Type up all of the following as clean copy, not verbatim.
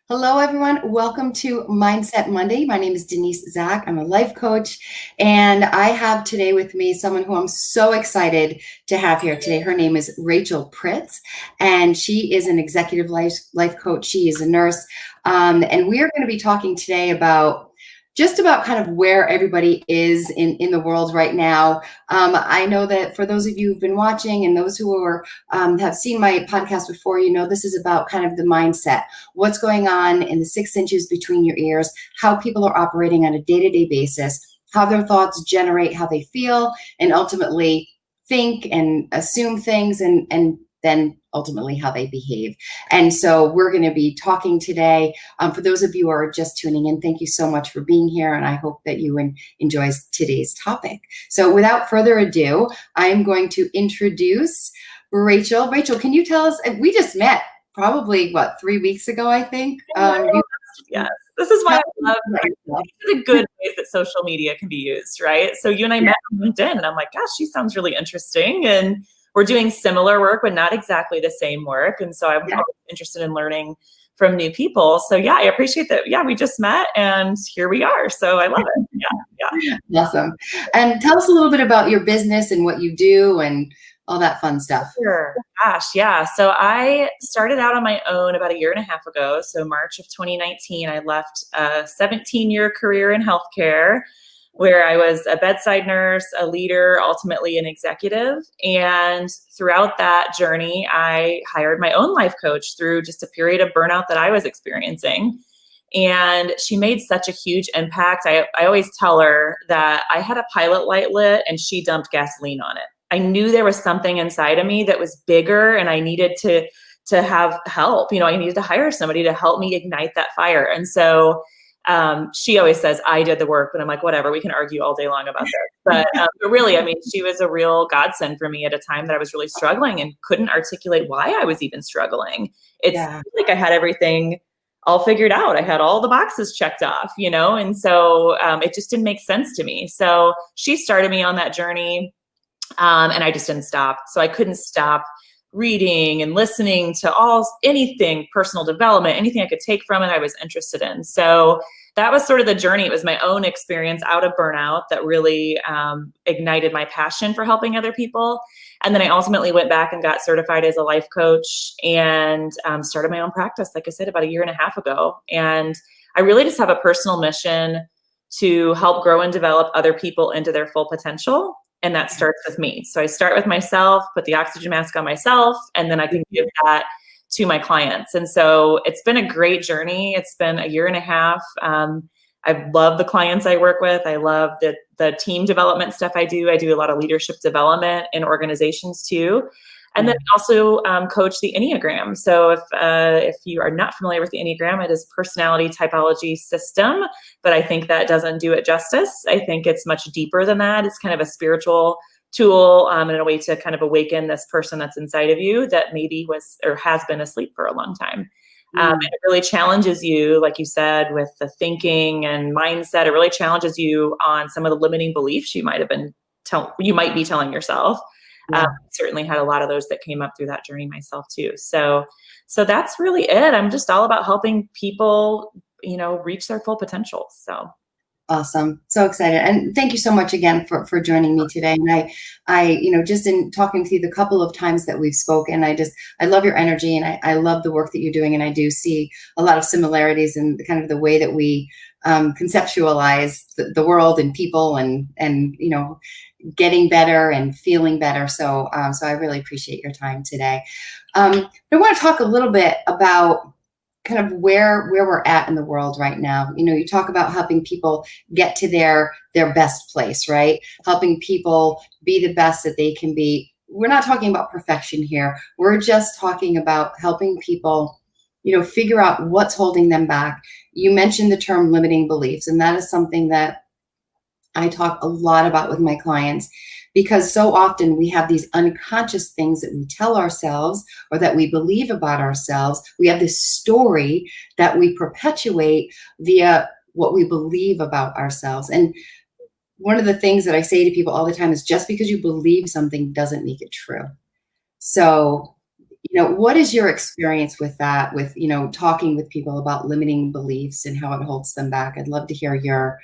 Hello, everyone. Welcome to Mindset Monday. My name is Denise Zack. I'm a life coach, and I have today with me someone who I'm so excited to have here today. Her name is Rachel Pritz, and she is an executive life coach. She is a nurse, and we are going to be talking today about just about kind of where everybody is in the world right now. I know that for those of you who've been watching and those who are have seen my podcast before, you know this is about kind of the mindset, what's going on in the 6 inches between your ears, how people are operating on a day-to-day basis, how their thoughts generate how they feel, and ultimately think and assume things, and then ultimately how they behave. And so we're going to be talking today. For those of you who are just tuning in, thank you so much for being here, and I hope that you enjoy today's topic. So without further ado, I am going to introduce Rachel. Rachel, can you tell us, we just met probably, 3 weeks ago, I think? Yes, this is why I love the good ways that social media can be used, right? So you and I met on LinkedIn, and I'm like, gosh, she sounds really interesting. And we're doing similar work, but not exactly the same work. And so I'm always interested in learning from new people. So yeah, I appreciate that. Yeah, we just met and here we are. So I love it. Yeah. Awesome. And tell us a little bit about your business and what you do and all that fun stuff. Sure. Gosh, yeah. So I started out on my own about 1.5 years ago. So March of 2019, I left a 17-year career in healthcare, where I was a bedside nurse, a leader, ultimately an executive. And throughout that journey, I hired my own life coach through just a period of burnout that I was experiencing. And she made such a huge impact. I always tell her that I had a pilot light lit and she dumped gasoline on it. I knew there was something inside of me that was bigger, and I needed to have help. You know, I needed to hire somebody to help me ignite that fire. And so she always says I did the work, but I'm like, whatever, we can argue all day long about this. But really, I mean, she was a real godsend for me at a time that I was really struggling and couldn't articulate why I was even struggling. It's like I had everything all figured out. I had all the boxes checked off, you know, and so it just didn't make sense to me. So she started me on that journey, and I just didn't stop. So I couldn't stop reading and listening to anything personal development, anything I could take from it, I was interested in. So that was sort of the journey. It was my own experience out of burnout that really ignited my passion for helping other people. And then I ultimately went back and got certified as a life coach and started my own practice, like I said, about 1.5 years ago. And I really just have a personal mission to help grow and develop other people into their full potential. And that starts with me. So I start with myself, put the oxygen mask on myself, and then I can give that to my clients. And so it's been a great journey. It's been 1.5 years. I love the clients I work with. I love the team development stuff I do. I do a lot of leadership development in organizations too. And then I also coach the Enneagram. So if you are not familiar with the Enneagram, it is a personality typology system, but I think that doesn't do it justice. I think it's much deeper than that. It's kind of a spiritual tool and a way to kind of awaken this person that's inside of you that maybe was or has been asleep for a long time. It really challenges you, like you said, with the thinking and mindset. It really challenges you on some of the limiting beliefs you might be telling yourself. Certainly had a lot of those that came up through that journey myself too. So that's really it. I'm just all about helping people, you know, reach their full potential. So awesome. So excited. And thank you so much again for joining me today. And I, you know, just in talking with you the couple of times that we've spoken, I love your energy, and I love the work that you're doing. And I do see a lot of similarities in kind of the way that we conceptualize the world and people and, you know, getting better and feeling better. So I really appreciate your time today. I want to talk a little bit about kind of where we're at in the world right now. You know, you talk about helping people get to their best place, right? Helping people be the best that they can be. We're not talking about perfection here. We're just talking about helping people, you know, figure out what's holding them back. You mentioned the term limiting beliefs, and that is something that I talk a lot about with my clients, because so often we have these unconscious things that we tell ourselves or that we believe about ourselves. We have this story that we perpetuate via what we believe about ourselves. And one of the things that I say to people all the time is just because you believe something doesn't make it true. So What is your experience with that, with, talking with people about limiting beliefs and how it holds them back? I'd love to hear your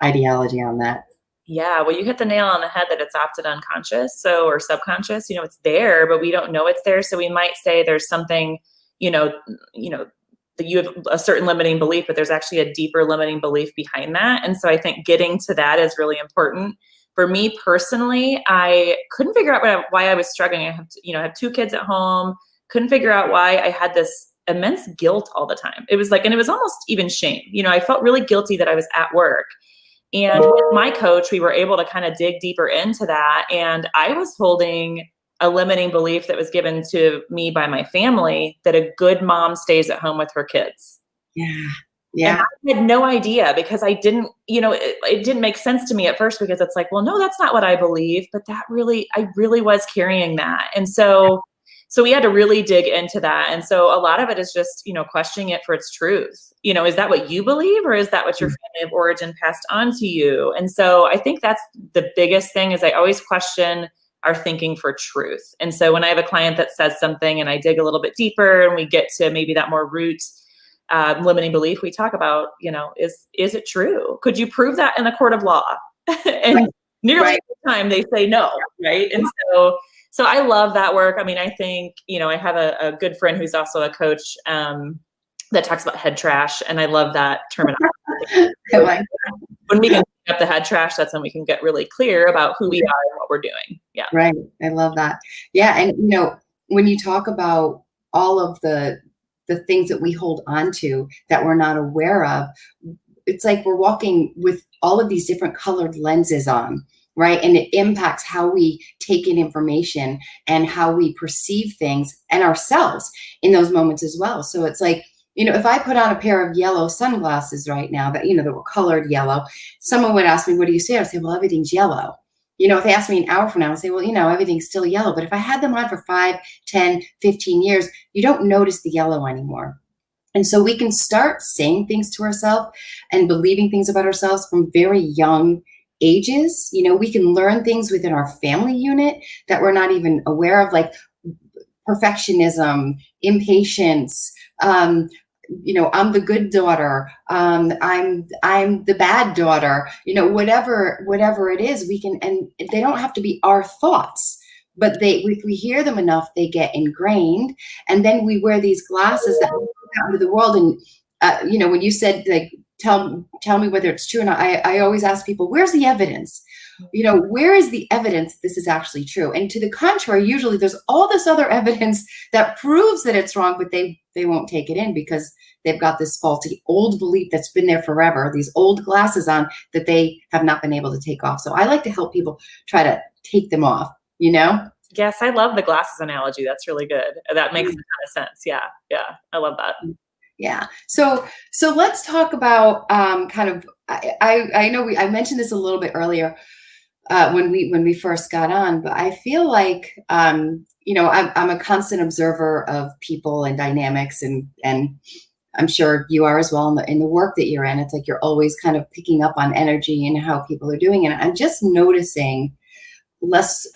ideology on that. Yeah, well, you hit the nail on the head that it's often unconscious, or subconscious. It's there, but we don't know it's there. So we might say there's something, you know, you know, that you have a certain limiting belief, but there's actually a deeper limiting belief behind that. And so I think getting to that is really important. For me personally, I couldn't figure out why I was struggling. I have two kids at home. Couldn't figure out why I had this immense guilt all the time. It was like, and it was almost even shame. I felt really guilty that I was at work. And with my coach, we were able to kind of dig deeper into that. And I was holding a limiting belief that was given to me by my family that a good mom stays at home with her kids. Yeah. And Yeah. I had no idea, because I didn't, it didn't make sense to me at first, because it's like, well, no, that's not what I believe. But I really was carrying that. And so we had to really dig into that. And so a lot of it is just, questioning it for its truth. Is that what you believe, or is that what your family of origin passed on to you? And so I think that's the biggest thing, is I always question our thinking for truth. And so when I have a client that says something and I dig a little bit deeper and we get to maybe that more root limiting belief, we talk about, is it true? Could you prove that in a court of law? And nearly all the time they say no, right? And so I love that work. I mean, I think, I have a good friend who's also a coach that talks about head trash, and I love that terminology. When we can pick up the head trash, that's when we can get really clear about who we are and what we're doing. Yeah. Right. I love that. Yeah. And, when you talk about all of the things that we hold on to that we're not aware of, it's like we're walking with all of these different colored lenses on, right? And it impacts how we take in information and how we perceive things and ourselves in those moments as well. So it's like, if I put on a pair of yellow sunglasses right now that were colored yellow, someone would ask me, what do you say? I'd say, well, everything's yellow. If they asked me an hour from now, I'd say, well, everything's still yellow. But if I had them on for 5, 10, 15 years, you don't notice the yellow anymore. And so we can start saying things to ourselves and believing things about ourselves from very young ages. We can learn things within our family unit that we're not even aware of, like perfectionism, impatience, I'm the good daughter. I'm the bad daughter. Whatever it is, we can, and they don't have to be our thoughts, but if we hear them enough, they get ingrained, and then we wear these glasses that we put out into the world. And when you said like, tell me whether it's true or not, I always ask people, where's the evidence? Where is the evidence this is actually true? And to the contrary, usually there's all this other evidence that proves that it's wrong, but they won't take it in because they've got this faulty old belief that's been there forever, these old glasses on that they have not been able to take off. So I like to help people try to take them off, Yes, I love the glasses analogy. That's really good. That makes a ton of sense. Yeah. I love that. Yeah. So let's talk about kind of, I know I mentioned this a little bit earlier when we first got on, but I feel like, I'm a constant observer of people and dynamics, and I'm sure you are as well in the work that you're in. It's like you're always kind of picking up on energy and how people are doing. And I'm just noticing less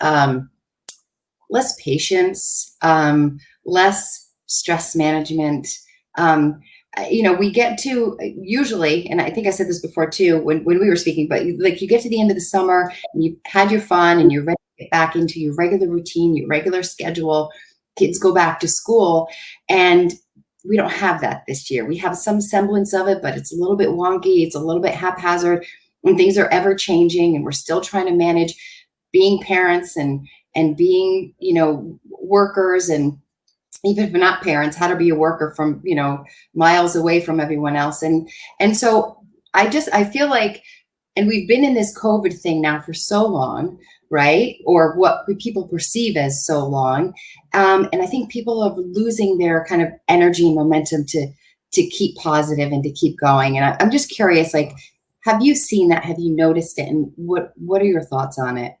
patience, less stress management. We get to usually, and I think I said this before too, when we were speaking, but you get to the end of the summer and you've had your fun and you're ready to get back into your regular routine, your regular schedule, kids go back to school, and we don't have that this year. We have some semblance of it, but it's a little bit wonky. It's a little bit haphazard, and things are ever changing, and we're still trying to manage being parents and being, workers, and even if we're not parents, how to be a worker from, miles away from everyone else. And so I feel like, and we've been in this COVID thing now for so long, right? Or what people perceive as so long. And I think people are losing their kind of energy and momentum to keep positive and to keep going. And I'm just curious, like, have you seen that? Have you noticed it? And what are your thoughts on it?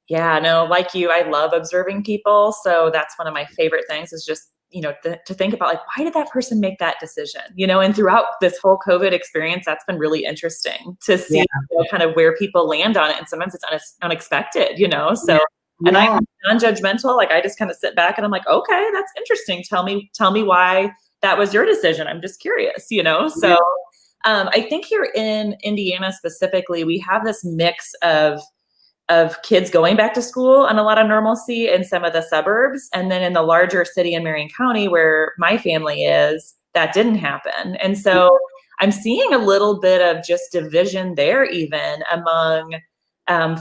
Yeah, no, like you, I love observing people. So that's one of my favorite things, is just, to think about, like, why did that person make that decision? And throughout this whole COVID experience, that's been really interesting to see kind of where people land on it. And sometimes it's unexpected, so And I'm Yeah. non-judgmental. Like I just kind of sit back and I'm like, okay, that's interesting. Tell me why that was your decision. I'm just curious, you know? Yeah. So I think here in Indiana specifically, we have this mix of kids going back to school and a lot of normalcy in some of the suburbs. And then in the larger city in Marion County, where my family is, that didn't happen. And so I'm seeing a little bit of just division there, even among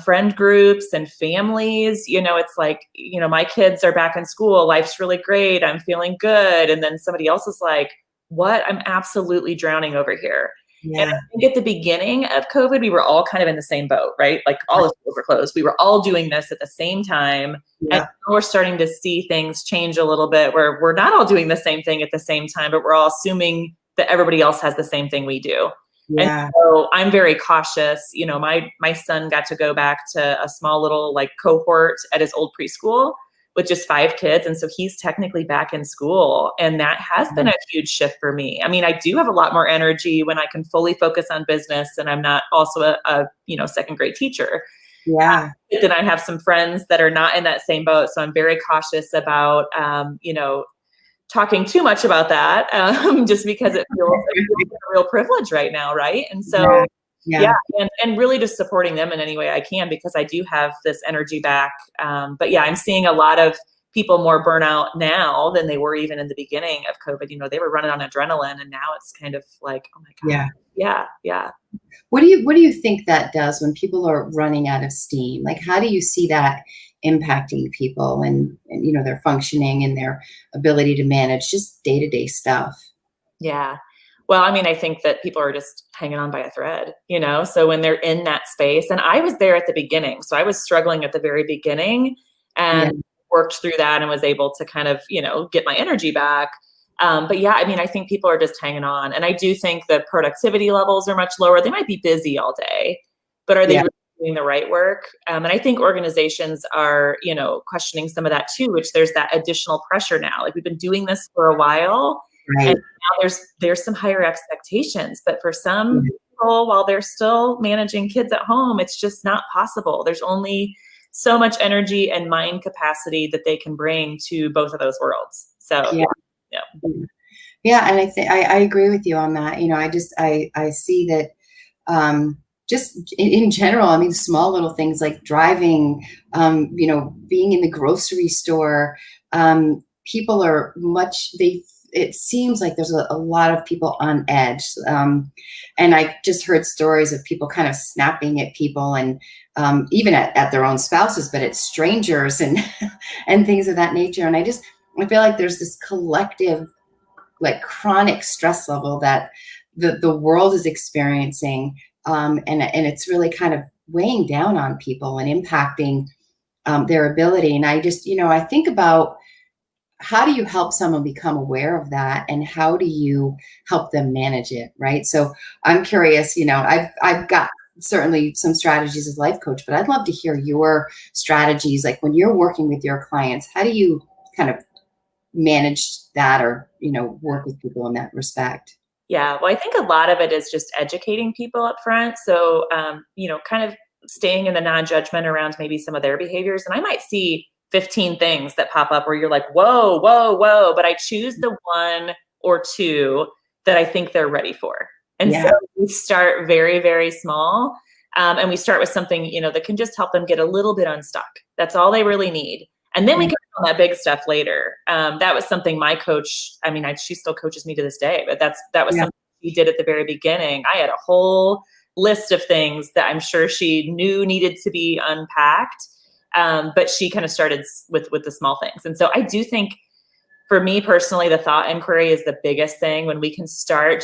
friend groups and families. You know, it's like, you know, my kids are back in school. Life's really great. I'm feeling good. And then somebody else is like, what? I'm absolutely drowning over here. And I Yeah. think at the beginning of COVID, we were all kind of in the same boat, right? Like all the schools were closed. We were all doing this at the same time. And Yeah. now we're starting to see things change a little bit where we're not all doing the same thing at the same time, but we're all assuming that everybody else has the same thing we do. And Yeah. so I'm very cautious. You know, my son got to go back to a small little like cohort at his old preschool with just 5 kids. And so he's technically back in school. And that has been a huge shift for me. I mean, I do have a lot more energy when I can fully focus on business and I'm not also a you know, second grade teacher. Yeah. But then I have some friends that are not in that same boat. So I'm very cautious about, you know, talking too much about that just because it feels like a real privilege right now. Right. And so, Yeah. and really just supporting them in any way I can because I do have this energy back. But yeah, I'm seeing a lot of people more burnout now than they were even in the beginning of COVID. You know, they were running on adrenaline and now it's kind of like, oh my God. Yeah. Yeah. Yeah. What do you think that does when people are running out of steam? Like, how do you see that impacting people and you know, their functioning and their ability to manage just day-to-day stuff? Yeah. Well, I mean, I think that people are just hanging on by a thread, you know? So when they're in that space, and I was there at the beginning. So I was struggling at the very beginning Yeah. and worked through that and was able to kind of, you know, get my energy back. But yeah, I mean, I think people are just hanging on. And I do think the productivity levels are much lower. They might be busy all day, but are they Yeah. really doing the right work? And I think organizations are, you know, questioning some of that too, which there's that additional pressure now. Like we've been doing this for a while. And Right. now there's some higher expectations, but for some Yeah. people, while they're still managing kids at home, it's just not possible. There's only so much energy and mind capacity that they can bring to both of those worlds. So Yeah. yeah. Yeah, and I think I agree with you on that. You know, I see that just in general, I mean, small little things like driving, you know, being in the grocery store, people are it seems like there's a lot of people on edge. And I just heard stories of people kind of snapping at people and even at their own spouses, but at strangers and, and things of that nature. And I feel like there's this collective, like chronic stress level that the world is experiencing. And it's really kind of weighing down on people and impacting their ability. And I just, you know, I think about how do you help someone become aware of that and how do you help them manage it, right? So I'm curious, you know, I've got certainly some strategies as life coach, but I'd love to hear your strategies. Like when you're working with your clients, how do you kind of manage that or, you know, work with people in that respect? Yeah. Well, I think a lot of it is just educating people up front. So, you know, kind of staying in the non-judgment around maybe some of their behaviors. And I might see 15 things that pop up where you're like, whoa, whoa, whoa. But I choose the 1 or 2 that I think they're ready for. And Yeah. so we start very, very small. And we start with something, you know, that can just help them get a little bit unstuck. That's all they really need. And then we can on that big stuff later. That was something my coach, I mean, she still coaches me to this day, but that was Yeah. something she did at the very beginning. I had a whole list of things that I'm sure she knew needed to be unpacked. But she kind of started with the small things. And so I do think for me personally, the thought inquiry is the biggest thing when we can start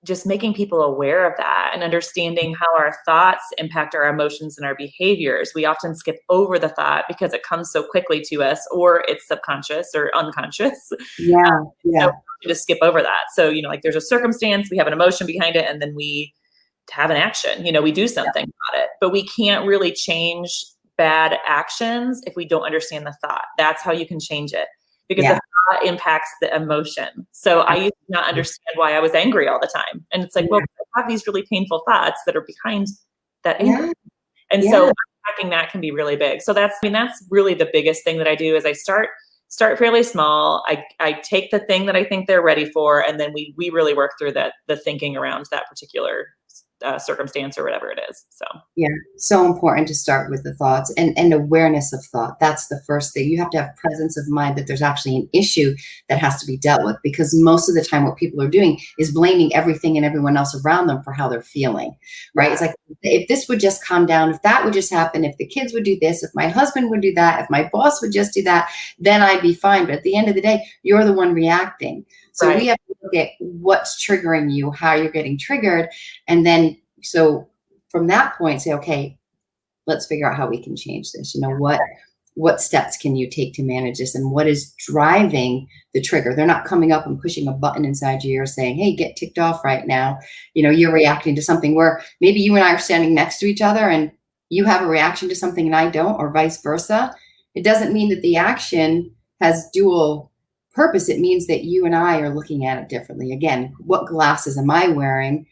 just making people aware of that and understanding how our thoughts impact our emotions and our behaviors. We often skip over the thought because it comes so quickly to us or it's subconscious or unconscious. Yeah. So Yeah. we just skip over that. So, you know, like there's a circumstance, we have an emotion behind it, and then we have an action, you know, we do something about it, but we can't really change bad actions if we don't understand the thought. That's how you can change it because Yeah. the thought impacts the emotion. So I used to not understand why I was angry all the time. And it's like, well, I have these really painful thoughts that are behind that anger. Yeah. And so Yeah. Tracking that can be really big. So that's really the biggest thing that I do is I start fairly small. I take the thing that I think they're ready for, and then we really work through the thinking around that particular circumstance or whatever it is. So Yeah, so important to start with the thoughts and awareness of thought. That's the first thing. You have to have presence of mind that there's actually an issue that has to be dealt with, because most of the time what people are doing is blaming everything and everyone else around them for how they're feeling, right? yeah, It's like, if this would just calm down, if that would just happen, if the kids would do this, if my husband would do that, if my boss would just do that, then I'd be fine. But at the end of the day, you're the one reacting. So right. we have to look at what's triggering you, how you're getting triggered, and then so from that point, say, okay, let's figure out how we can change this. What steps can you take to manage this, and what is driving the trigger? They're not coming up and pushing a button inside your ear saying, hey, get ticked off right now. You're reacting to something where maybe you and I are standing next to each other and you have a reaction to something and I don't, or vice versa. It doesn't mean that the action has dual purpose. It means that you and I are looking at it differently. Again, what glasses am I wearing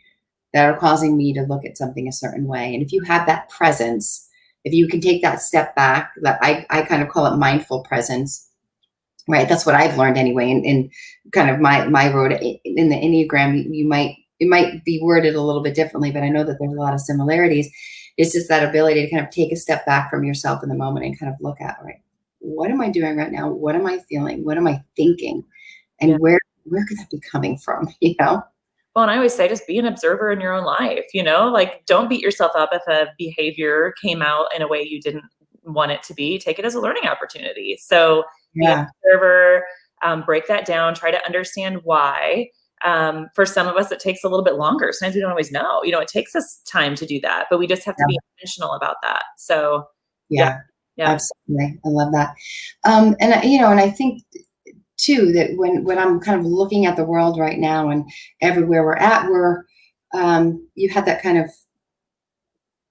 that are causing me to look at something a certain way? And if you have that presence, if you can take that step back, that I kind of call it mindful presence, right? That's what I've learned anyway. In kind of my road in the Enneagram, it might be worded a little bit differently, but I know that there's a lot of similarities. It's just that ability to kind of take a step back from yourself in the moment and kind of look at, right, what am I doing right now? What am I feeling? What am I thinking? And where could that be coming from? Well, and I always say, just be an observer in your own life, like don't beat yourself up if a behavior came out in a way you didn't want it to be. Take it as a learning opportunity. So be an observer, break that down, try to understand why. For some of us, it takes a little bit longer. Sometimes we don't always know, it takes us time to do that, but we just have to be intentional about that. So yeah, yeah. Absolutely. I love that. And I think too, that when I'm kind of looking at the world right now and everywhere we're at, you had that kind of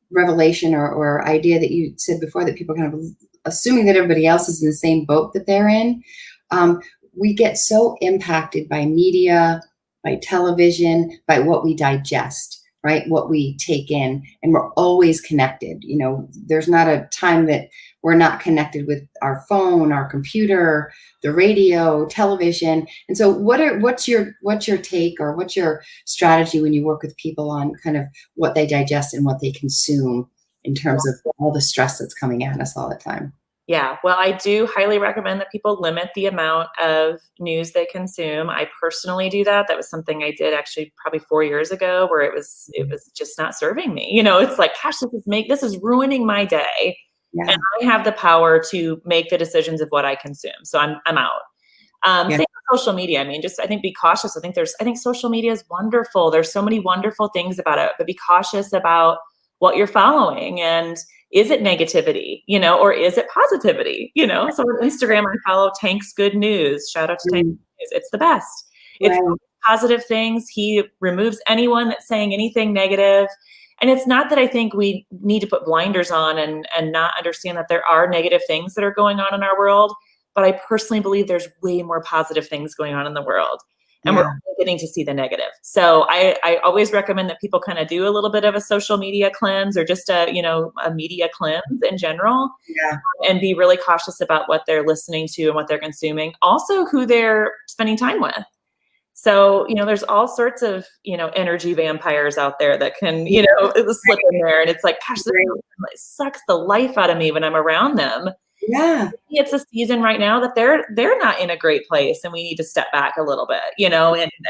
revelation or idea that you said before, that people kind of assuming that everybody else is in the same boat that they're in. We get so impacted by media, by television, by what we digest, right? What we take in, and we're always connected. There's not a time that we're not connected with our phone, our computer, the radio, television. And so what's your take, or what's your strategy when you work with people on kind of what they digest and what they consume in terms of all the stress that's coming at us all the time? Yeah, well, I do highly recommend that people limit the amount of news they consume. I personally do that. That was something I did actually probably 4 years ago, where it was just not serving me. It's like, gosh, this is ruining my day. Yeah. And I have the power to make the decisions of what I consume. So I'm out. Same with social media. I mean, I think be cautious. I think social media is wonderful. There's so many wonderful things about it, but be cautious about what you're following, and is it negativity, or is it positivity? So on Instagram, I follow Tank's Good News. Shout out to Tank's Good News. It's the best. It's positive things. He removes anyone that's saying anything negative. And it's not that I think we need to put blinders on and not understand that there are negative things that are going on in our world. But I personally believe there's way more positive things going on in the world. And we're only getting to see the negative. So I always recommend that people kind of do a little bit of a social media cleanse, or just a media cleanse in general, and be really cautious about what they're listening to and what they're consuming. Also, who they're spending time with. So, there's all sorts of, energy vampires out there that can, slip in there. And it's like, gosh, this sucks the life out of me when I'm around them. Yeah. It's a season right now that they're not in a great place, and we need to step back a little bit,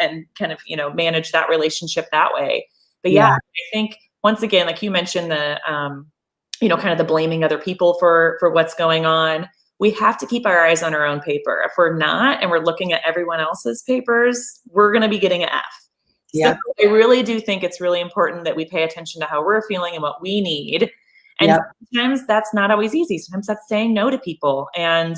and kind of, manage that relationship that way. But I think once again, like you mentioned, the, kind of the blaming other people for what's going on. We have to keep our eyes on our own paper. If we're not, and we're looking at everyone else's papers, we're going to be getting an F. So I really do think it's really important that we pay attention to how we're feeling and what we need. And sometimes that's not always easy. Sometimes that's saying no to people, and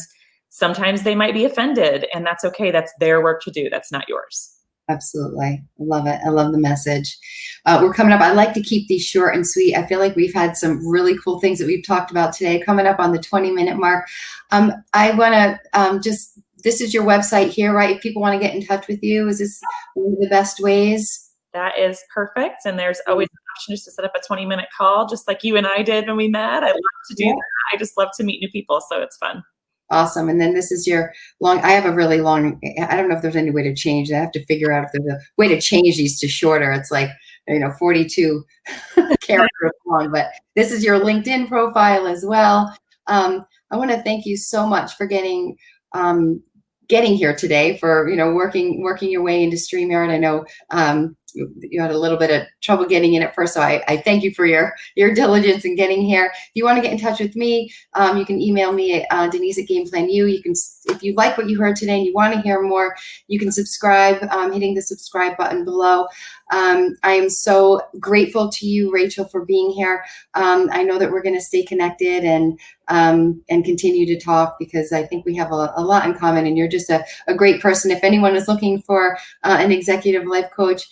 sometimes they might be offended, and that's okay. That's their work to do. That's not yours. Absolutely. I love it. I love the message. We're coming up. I like to keep these short and sweet. I feel like we've had some really cool things that we've talked about today, coming up on the 20-minute mark. I want to this is your website here, right? If people want to get in touch with you, is this one of the best ways? That is perfect. And there's always an option just to set up a 20-minute call, just like you and I did when we met. I love to do Yeah. that. I just love to meet new people. So it's fun. Awesome. And then this is your I have a really long, I don't know if there's any way to change that. I have to figure out if there's a way to change these to shorter. It's like, 42 characters long, but this is your LinkedIn profile as well. I want to thank you so much for getting here today, for, working your way into StreamYard. I know, you had a little bit of trouble getting in at first, so I thank you for your diligence in getting here. If you want to get in touch with me, you can email me at Denise at GamePlanU. You can, if you like what you heard today and you want to hear more, you can subscribe, hitting the subscribe button below. I am so grateful to you, Rachel, for being here. I know that we're going to stay connected and continue to talk, because I think we have a lot in common, and you're just a great person. If anyone is looking for an executive life coach,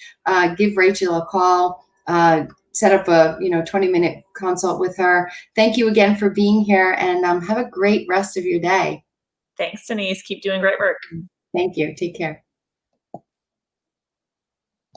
give Rachel a call, set up a 20-minute consult with her. Thank you again for being here, and have a great rest of your day. Thanks, Denise. Keep doing great work. Thank you. Take care.